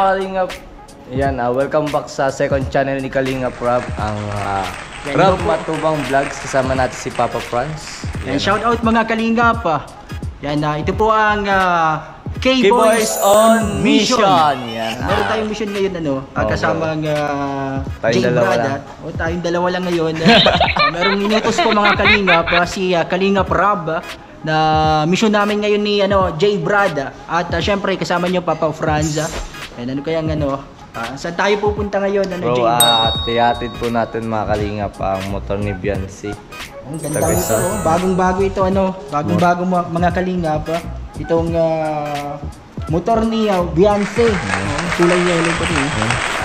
Kalingap? Yan, welcome back sa second channel ni Kalingap Rob, ang Rob Matubang Vlogs. Kasama natin si Papa Franz. Yan, shout out mga Kalingap. Yan, ito po ang K-Boys on Mission. Yan. Meron tayong mission ngayon, kasama ang J Brad. Tayong dalawa lang ngayon. Merong inutos po mga Kalingap, si Kalingap Rob, na mission namin ngayon ni J Brad. At syempre kasama niyo Papa Franz. Yan, ano kayang saan tayo pupunta ngayon, Bro, J Brad? tiyatid po natin mga Kalingap ang motor ni Biancy. Ang ganda nito, bagong-bago ito, bagong-bago mga Kalingap. Itong motor ni Biancy. Kulay yellow pa rin.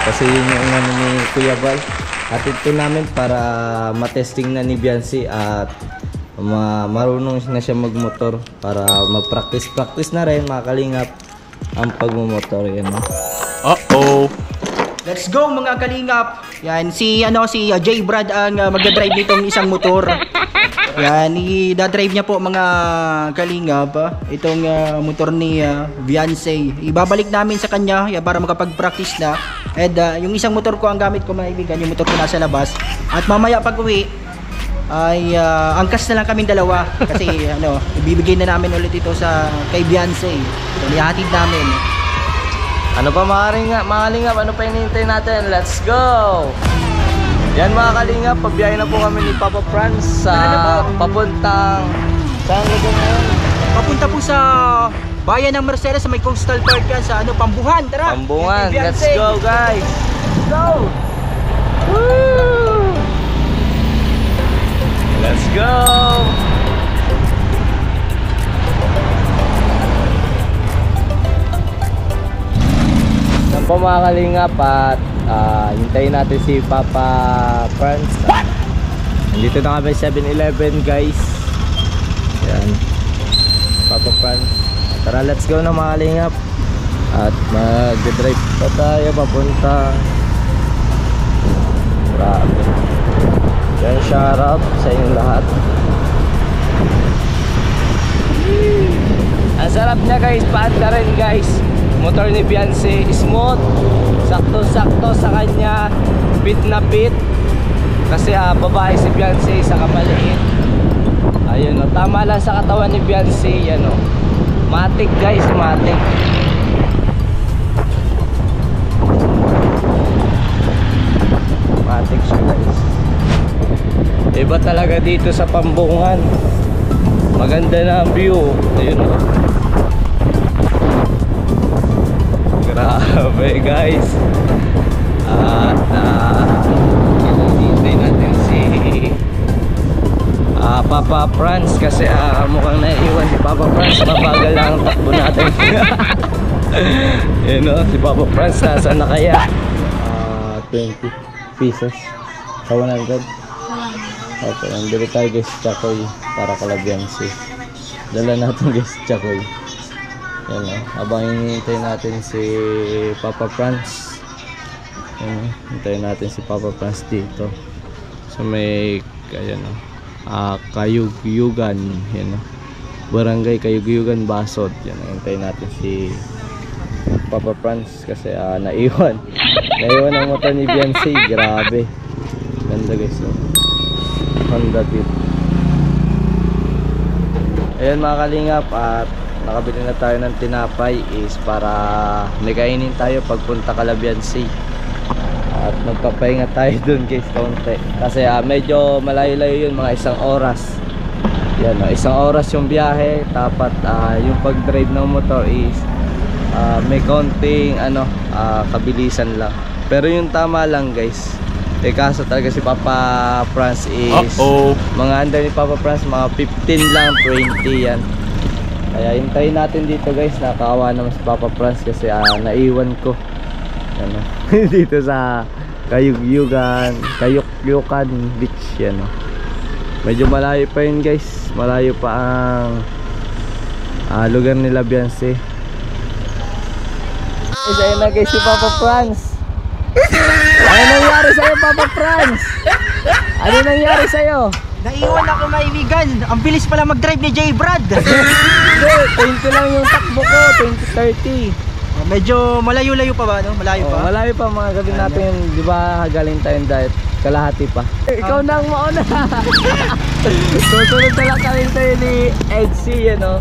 Kasi yun yung ni Kuya Val. Atid po namin para matesting na ni Biancy at marunong na siya magmotor para mag-practice na rin mga Kalingap ang pagmumotor. Yan. Let's go mga Kalingap. Yan, si J Brad ang magdadrive nitong isang motor. Yan, i-drive niya po mga Kalingap itong motor ni Biancy. Ibabalik namin sa kanya para makapag-practice na. And yung isang motor ko ang gamit ko, mga kaibigan, yung motor ko nasa labas. At mamaya pag-uwi ay angkas na lang kaming dalawa kasi ibibigay na namin ulit ito kay Biancy. So, ihatid namin. Ano pa mga Kalingap, ano pa hinihintay natin? Let's go! Yan mga Kalingap, pabiyahe na po kami ni Papa Franz sa papuntang... Saan lugar na yun? Papunta po sa bayan ng Mercedes sa may Coastal Park yan sa Pambuhan. Tara! Pambuhan, let's go guys! Let's go! Woo! Let's go! Yan po mga Kalingap at hintayin natin si Papa Franz. Nandito na kami 7-Eleven guys. Yan, Papa Franz. Tara, let's go na mga Kalingap. At mag-drive pa tayo papunta. Grabe. Yan, shout out sa inyong lahat. Ang sarap niya guys, paanda rin guys. Motor ni Biancy, smooth, sakto-sakto sa kanya, fit na fit. Kasi babae si Biancy, saka maliit. Ayun, tama lang sa katawan ni Biancy. Yan matic guys, matic. Matic siya guys. Iba talaga dito sa Pambungan. Maganda na ang view. Ayun grabe guys. At hinihintay natin si Papa Franz kasi mukhang naiiwan si Papa Franz. Mabagal lang ang takbo natin. Si Papa Franz nasaan na kaya? 20 pesos sa 100. Okay, nandito tayo guys, Chakoy para kala Biancy. Dala natin guys, Chakoy. Yan habang hinihintay natin si Papa Franz. Hintayin natin si Papa Franz dito so may Kayugyugan. Barangay Kayugyugan, Basod. Yan, hintayin natin si Papa Franz kasi naiwan ang motor ni Biancy. Grabe ganda guys. Honda Beat. Ayan mga Kalingap, at nakabili na tayo ng tinapay is para may kainin tayo pagpunta kala Biancy. At magpapahinga tayo dun guys konti kasi medyo malayo-layo yun, mga 1 oras. Yan, 1 oras yung biyahe. Dapat yung pag-drive ng motor is may konting kabilisan lang, pero yung tama lang guys. Kaso talaga si Papa Franz is mga under ni Papa Franz mga 15 lang, 20 yan. Kaya hintayin natin dito guys. Nakakawa naman si Papa Franz kasi naiwan ko dito sa Kayugyugan Beach. Yan medyo malayo pa yun guys. Malayo pa ang lugar nila Biancy. Ayun na guys si Papa Franz. Ano nangyari sa'yo Papa Franz? Ano nangyari sa'yo? Naiwan ako maibigan. Ang bilis pala mag-drive ni J Brad. 20 lang yung takbo ko, 20-30. Medyo malayo-layo pa ba, no? Malayo pa? Malayo pa mga gabi natin, di ba galing tayong diet, kalahati pa. Ikaw na ang mauna. Susunod na lang kami tayo ni Edsy, ano?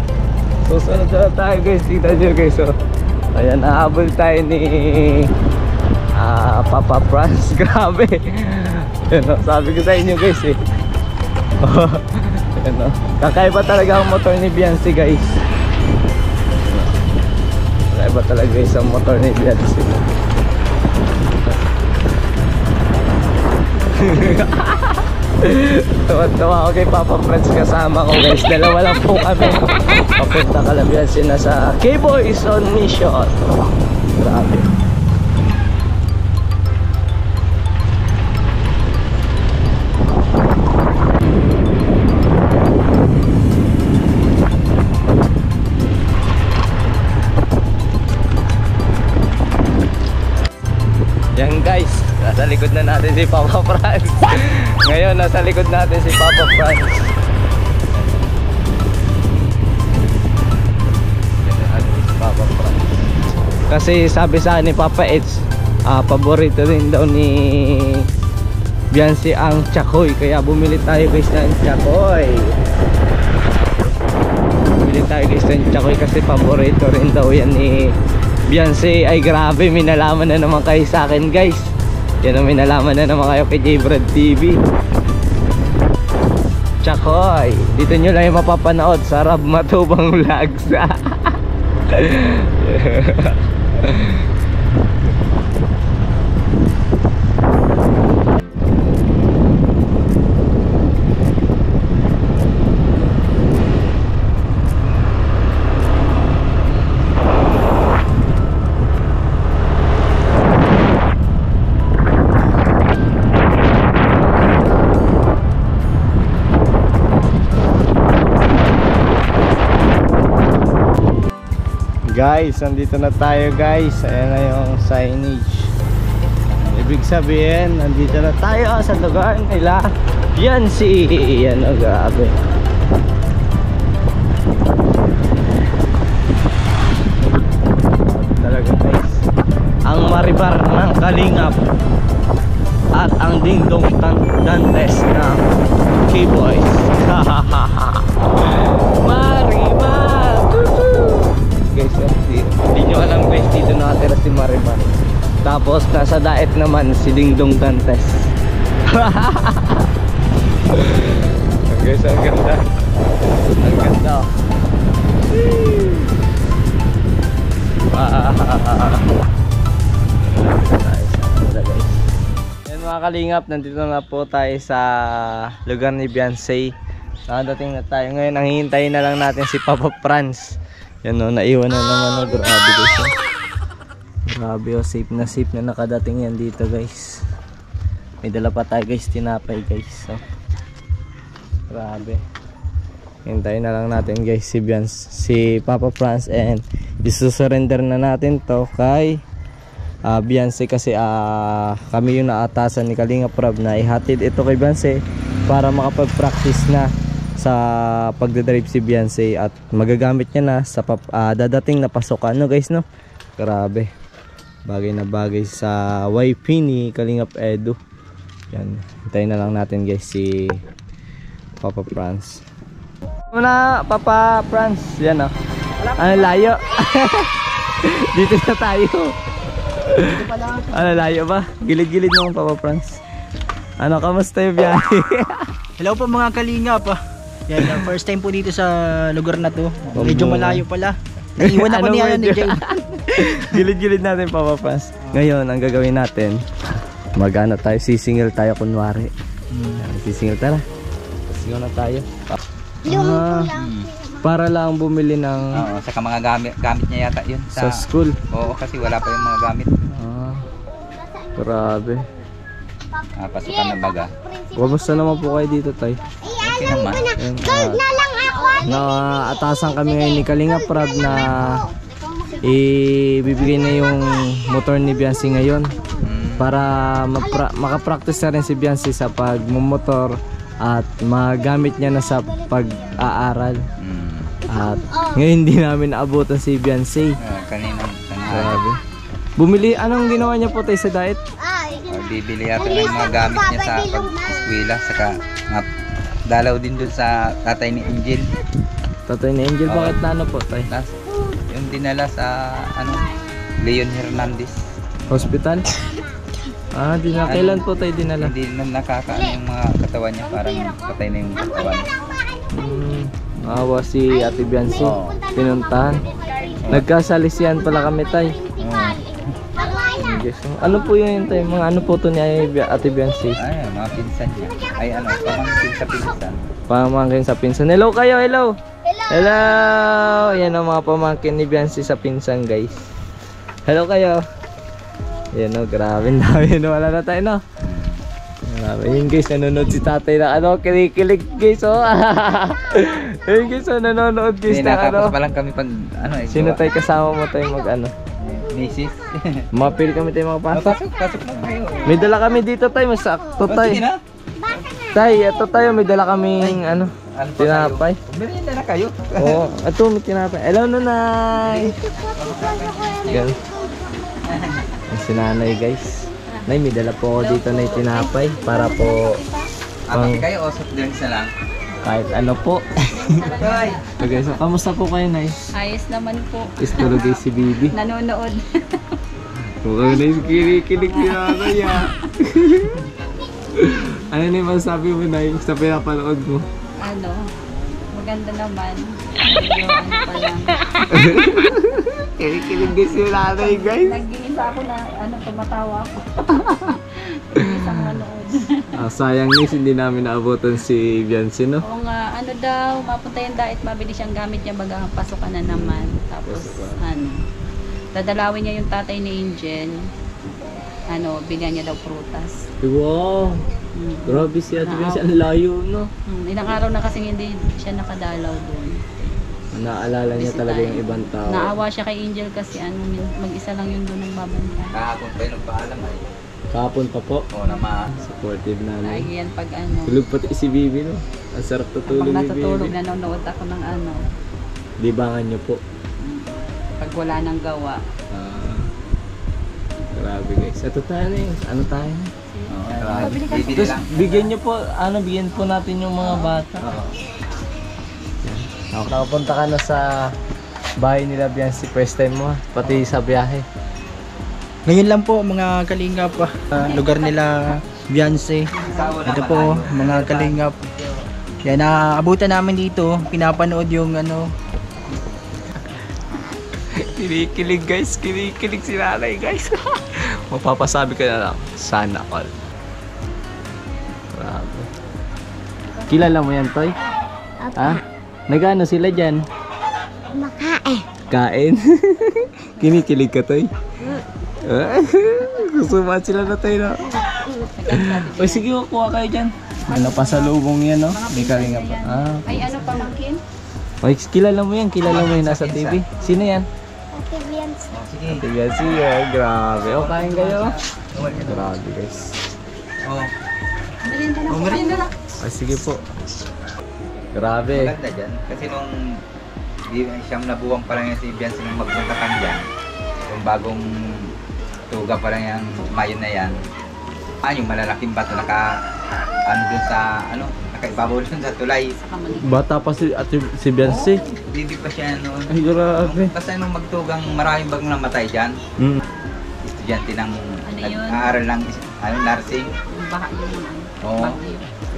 Susunod na lang tayo guys, tignan nyo guys. So, ayan, nahabol tayo ni Papa Franz, grabe. Yan, sabi ko sa inyo guys eh. Yan, kakaiba talaga ang motor ni Biancy guys. Kakaiba talaga guys ang motor ni Biancy. Tawa-tawa ako kay Papa Franz, kasama ko guys. Dalawa lang po kami. Papunta ka lang Biancy na sa K-Boys on Mission. Grabe. Yan guys, nasa likod na natin si Papa Franz. Ngayon nasa likod natin si Papa Franz. Si Papa Franz. Kasi sabi sa akin ni Papa Eds, paborito rin daw ni Biancy ang Chakoy. Kaya bumili tayo guys ng Chakoy. Bumili tayo guys ng Chakoy kasi paborito rin daw yan ni Biancy. Ay grabe, minalaman na naman kayo sa akin guys. Yan ang minalaman na naman kayo kay J-Brad TV. Chakoy, dito nyo lang yung mapapanood sa Rab Matubang Vlogs. Guys, nandito na tayo guys. Ayan na yung signage. Ibig sabihin, nandito na tayo sa lugar nila Biancy. Yan o, grabe. Talaga guys, ang maribar ng Kalingap at ang dingdong dantes ng K-Boys. Maribar! Guys, hindi nyo alam guys, dito nakatira si Marimar. Tapos nasa daet naman si Dingdong Dantes. Guys, ang ganda. Ang ganda. Yan mga kalingap, nandito na po tayo sa lugar ni Biancy. Nakadating na tayo. Ngayon, ang hihintayin na lang natin si Papa Franz. Yan o, naiwan na naman o. Grabe guys o. Grabe o, safe na nakadating yan dito guys. May dala pa tayo guys, tinapay guys o. Grabe. Hintayin na lang natin guys si Papa Franz, and isusurrender na natin to kay Biancy. Kasi kami yung naatasan ni Kalingap Rab na ihatid ito kay Biancy para makapag-practice na sa pagdadrive si Biancy at magagamit niya na sa dadating na pasukan, no guys, no? Grabe, bagay na bagay sa YP ni Kalingap Edu. Yan, hintayin na lang natin guys si Papa Franz. Muna Papa Franz, yan o. Ano, layo. Dito na tayo. Ano, layo ba? Gilid-gilid naman Papa Franz. Ano, kamusta yung biyahe? Hello po mga Kalingap. Yan, first time po dito sa lugar na to. Medyo malayo pala. Naiwan ako ni Jay. Gilid-gilid natin Papa Franz. Ngayon, ang gagawin natin, mag-ano tayo, sisingil tayo kunwari. Sisingil, tara. Sisingil na tayo. Para lang bumili ng... Oo, saka mga gamit niya yata yun. Sa school. Oo, kasi wala pa yung mga gamit. Grabe. Pasukan na baga. Kamusta naman po kayo dito tayo? Okay naman. Naatasan kami ngayon ni Kalingap Rab na ibibigay na yung motor ni Biancy ngayon para makapractice na rin si Biancy sa pagmumotor at magamit niya na sa pag-aaral. At ngayon hindi namin naabutan si Biancy. Kanina Grabe. Bumili, anong ginawa niya po tayo sa diet? Bibili yata ng mga gamit niya sa pag-eskwela. Saka dalaw din dun sa tatay ni Angel. Tatay ni Angel, Oo. bakit na ano po tayo? Yung dinala sa Leon Hernandez. Hospital? Ah, kailan po tayo dinala? Hindi na nakakaano yung mga katawan niya. Parang patay na yung katawan. Awa si Ate Biancy. Oo. Pinuntahan. Nagkasalisihan pala kami tayo. Yes. Ano po yun tayo? Mga ano po to ni Ate Biancy? Ay, mga pinsan niya. Ay pamangkin sa pinsan. Pamangkin sa pinsan. Hello kayo, hello! Hello! Yan ang mga pamangkin ni Biancy sa pinsan, guys. Hello kayo! Yan o, grabe na. Wala na tayo, no? Grabe. Yun guys, nanonood si tatay na ano, kinikilig guys, oh. Yun guys, oh, nanonood guys na ano. Nakapos pa lang kami pag Sino tayo kasama mo tayo mag ano? Mrs. Mapil kami tayo makapasok. Pasok lang kayo. May dala kami dito tayo, masakto tayo. Sige na. Tay, ito tayo, may dala kaming ano, tinapay. Merienda na kayo. Oo, ito may tinapay. Hello, nanay. Yan. Ang si nanay, guys. Nay, may dala po ako dito na tinapay para po Pang kayo o soft drinks na lang. kahit ano po. Okay, so kamusta po kayo, Nay? Ayos naman po. Istulog si Bibi. Nanonood. Mukhang na kinikilig si nanay, ah. Ano na yung masasabi mo, Nay, sa pinapanood mo? Ano, maganda naman. Medyo ano pa lang. Kinikilig din si nanay, guys. Nag-iisa ako na tumatawa ako. Isang manood. Sayang nis, hindi namin naabutan si Biancy, no? Oo nga, ano daw, mapunta yung diet, mabili siyang gamit niya, baga pasukan na naman. Tapos, dadalawin niya yung tatay ni Angel. Bigyan niya daw prutas. Wow! Grabe si Ate Biancy, ang layo, no? Ilang araw na kasi hindi siya nakadalaw doon. Naalala niya talaga yung ibang tao. Naawa siya kay Angel kasi mag-isa lang yun doon ng babanta. Kahapon pa yung nagpaalam ay. Kahapon pa po. Oo naman. Supportive nanay. Lagi yan pag Tulog pati si Bibi, no? Ang sarap tutulog pag ni natutulog, Bibi. nanonood ako ng Libangan niyo po. pag wala nang gawa. Grabe guys. Ito tayo na yun. Ano tayo na? Bibili Tapos lang. bigyan niyo po, bigyan po natin yung mga bata. Nakapunta ka na sa bahay nila Biancy. First time mo, pati sa biyahe. Ngayon lang po mga kalingap, lugar nila Biancy. Ito po mga kalingap. Yan, naabutan namin dito, pinapanood yung Kinikilig guys, kinikilig si nanay guys. Mapapasabi ka na lang, sana all. Grabe. Kilala mo yan, Toy? Ha? Nagano sila dyan? Makain. Kain? Kinikilig ka, Toy? Gusto ba sila na tayo na? O sige, kuha kayo dyan. Ano pa sa lubong yan, no? May kalinga pa. Ay, pamangkin? Oy, kilala mo yan, nasa TV. Sino yan? Ate Biancy. Sige. Ate Biancy, grabe. O, kain kayo. Grabe, guys. Merienda na. Ay, sige po. Grabe. Maganda dyan. Kasi nung siyam na buwang pa lang yan si Biancy nung magpunta kami dyan. Yung bagong tuga pa lang yung Mayo na yan. Yung malalaking bato dun sa nakaibabaw dun sa tulay. Bata pa si Biancy. Hindi pa siya noon. Ay, grabe. Basta nung magtugang maraming bagong namatay dyan. Estudyante ng nag-aaral ng nursing. Yung baha yun. Oo.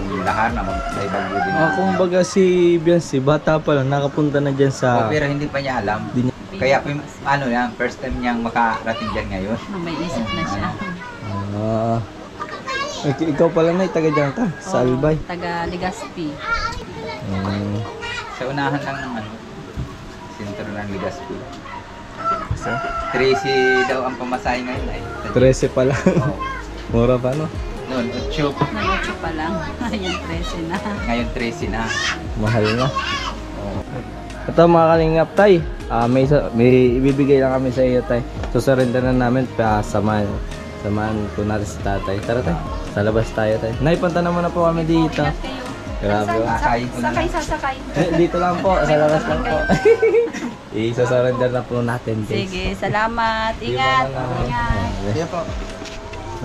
Yung lahar na may bagyo din. Kumbaga si Biancy, bata pa lang, nakapunta na dyan sa... Pero hindi pa niya alam. Kaya po yung, first time niyang makarating dyan ngayon. May isip na siya. Ikaw pala na, taga dyan ka, sa Albay. Taga Legazpi. Sa unahan lang ng sentro ng Legazpi. 13 daw ang pamasahe ngayon ay. 13 pala. Oo. Mura pa, no? Noon, 8. Nag-8 pa lang. Ayun, 13 na. Ngayon 13 na. Mahal na. Ito mga kalingap tay, may ibibigay lang kami sa iyo tay. Susurinder na namin, samahan po natin si tatay. Tara tay, sa labas tayo tay. Naipunta naman na po kami dito. Grabe. Sakay, sasakay. Dito lang po, sa labas lang po. Isa-surrender na po natin, guys. Sige, salamat. Ingat. Ingat. Kaya po.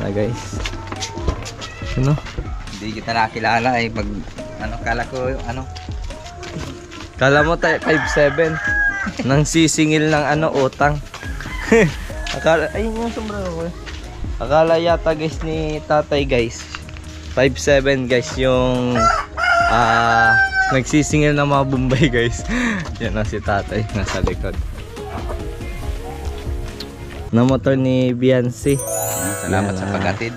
Guys. Ano? Hindi kita nakilala eh. Pag, kala ko, Kala mo tayo 5'7". Nang sisingil ng utang. Akala, ayun yung sombrero ko. Akala yata guys ni tatay guys. 5'7" guys yung nagsisingil ng mga Bombay guys. Yan na si tatay nasa likod. Na motor ni Biancy. Salamat Yan, sa paghatid.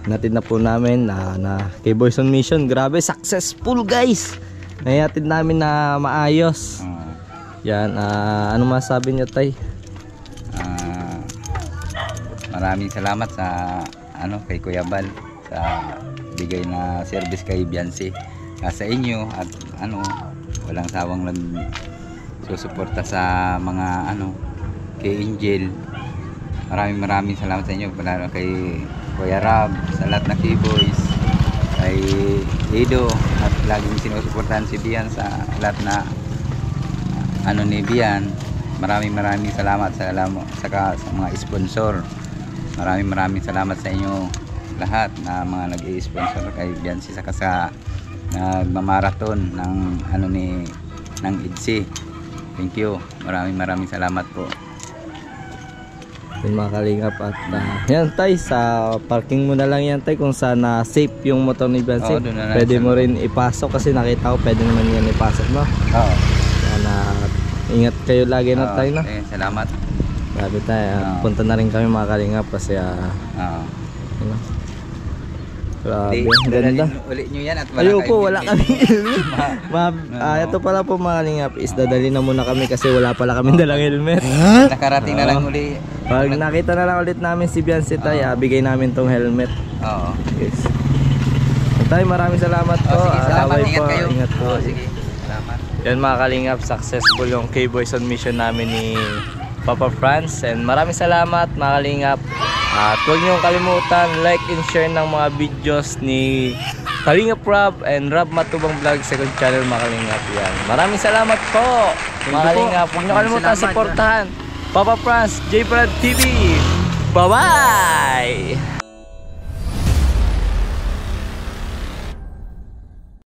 Natid na po namin na kay Boys on Mission. Grabe, successful guys. Nayatid namin na maayos. Yan, ano masabi niyo tay? Maraming salamat sa kay Kuya Bal sa bigay na service kay Biancy. Sa inyo at walang sawang susuporta sa mga kay Angel. Maraming salamat sa inyo, lalo kay Kuya Rab, sa lahat na K-Boys, kay Edo, at laging sinusuportahan si Bian sa lahat na ni Bian. Maraming salamat sa mga sponsor. Maraming salamat sa inyo lahat na mga nag-i-sponsor kay Biancy saka sa nagmamarathon ng ng IDSI. Thank you. Maraming salamat po. Yung mga kalingap at yan tay, sa parking mo na lang yan tay kung saan safe yung motor ni Biancy. Oo, doon na lang pwede sa- mo rin ipasok kasi nakita ko pwede naman yan ipasok, no? Oo. Yan, ingat kayo lagi na tayo, no? Salamat. Grabe tayo, Oo. punta na rin kami mga kalingap kasi Oo. ano, grabe, Di, ang ganda. dadalhin ulit nyo yan at wala Ayoko, kayong wala helmet. kami ito pala po mga kalingap is dadali na muna kami kasi wala pala kami dalang helmet. Nakarating na lang uli. Pag nakita na lang ulit namin si Biancy tay, bigay namin tong helmet. Oo. Yes. Tay, maraming salamat po. Sige, salamat. Bye Ingat po. kayo. Ingat po. Sige. Salamat. Yan mga kalingap, successful yung K-Boys on Mission namin ni Papa Franz. And maraming salamat mga kalingap. At huwag niyong kalimutan like and share ng mga videos ni Kalingap Rob and Rob Matubang Vlog second channel mga kalingap. Yan. Maraming salamat po mga kalingap. Huwag niyo kalimutan Salamat. supportahan Papa Franz, J Brad TV. Bye bye.